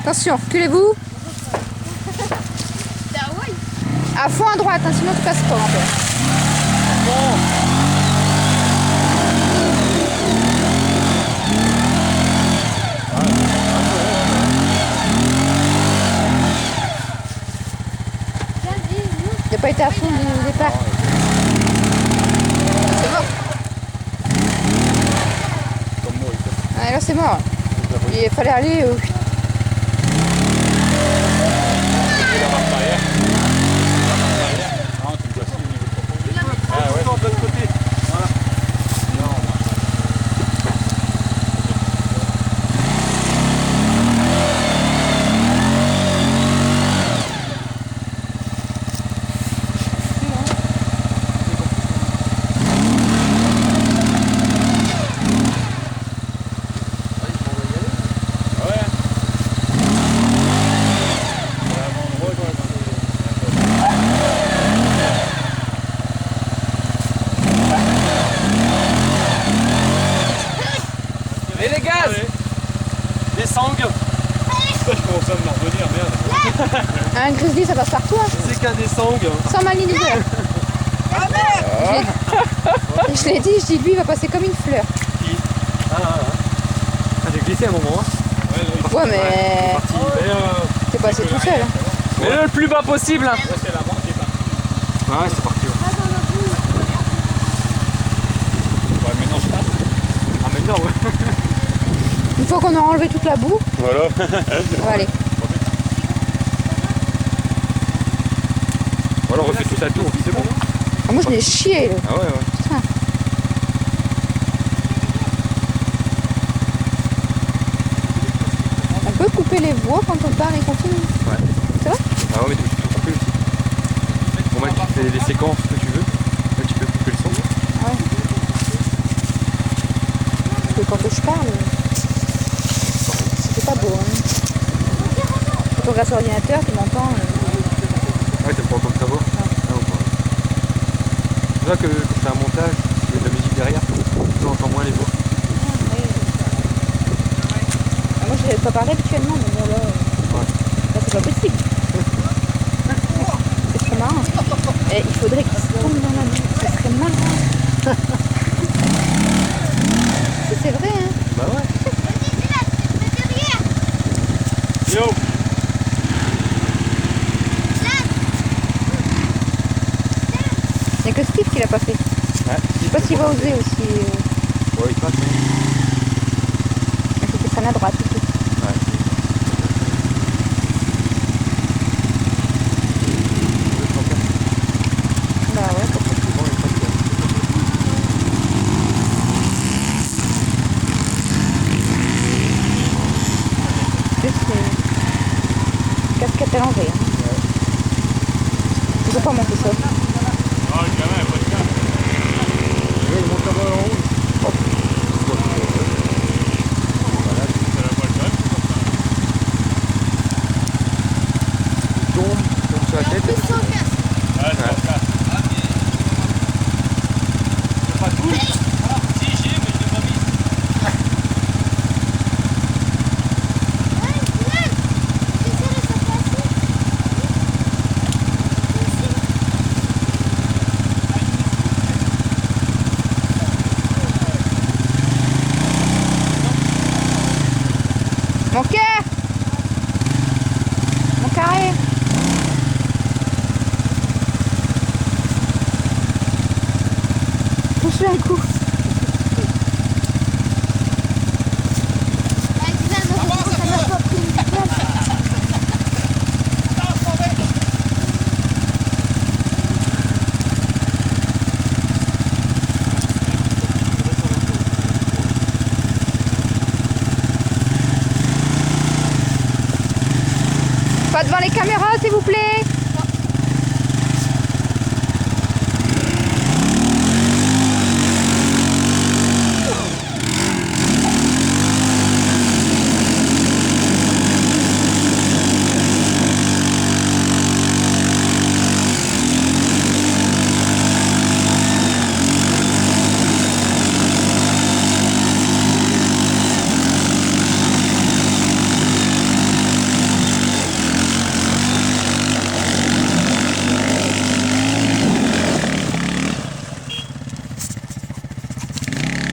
Attention, reculez-vous. À fond à droite, hein, sinon tu passes pas en fait. Il n'a pas été à fond au départ. C'est mort. Ouais, là c'est mort. Il fallait aller. Et les gaz, des sangs. Je commence à me revenir, merde. Un grizzly ça passe partout. Hein. C'est qu'un des sangs. Sans malignité. Je l'ai dit, je dis lui il va passer comme une fleur. J'ai glissé à un moment. Ouais mais t'es passé tout seul. Hein. Mais le plus bas possible. C'est la vente qui est partie. Ouais, c'est parti. Ouais, maintenant je passe. Ah mais non, ouais. Une fois qu'on a enlevé toute la boue, Voilà. on va aller. Voilà, on refait tout ça tour, c'est bon. Ah, moi je l'ai chié. Là. Ah ouais, ouais. Putain. On peut couper les voies quand on part et continue. Ouais. C'est vrai? Ah ouais, mais tu peux tout couper aussi. Bon, bah, tu fais les séquences que tu veux. Là, tu peux couper le son. Ouais. Parce que quand je parle, c'est pas beau. Hein. Quand on regarde sur l'ordinateur, tu m'entends. Ouais, t'aimes pas entendre ta voix. Ah, c'est vrai que quand tu fais un montage, tu mets de la musique derrière, tu entends moins les voix. Ah, moi je ne pas parler habituellement, mais bon là, là c'est pas possible. C'est trop marrant. Et il faudrait qu'il se tombe dans la boue, ça serait marrant. C'est vrai, hein? Bah ouais. Yo. Il n'y a que Steve qui l'a pas fait. Ouais. Je sais pas s'il va oser aussi. Ouais, il passe. Il faut qu'il prenne à droite. Ouais. Bah ouais. C'est casquette à l'envers. Hein. Il faut pas monter ça. Ah, le gamin, pas de gamin. Ouais, il monte en haut. Ça va pas le gamin. Il tombe sur la tête. Ouais, c'est pas ça. C'est pas tout. Si, j'ai, mais je l'ai pas mis. Mon cœur! Mon carré! Touche-le un coup! Pas devant les caméras, s'il vous plaît!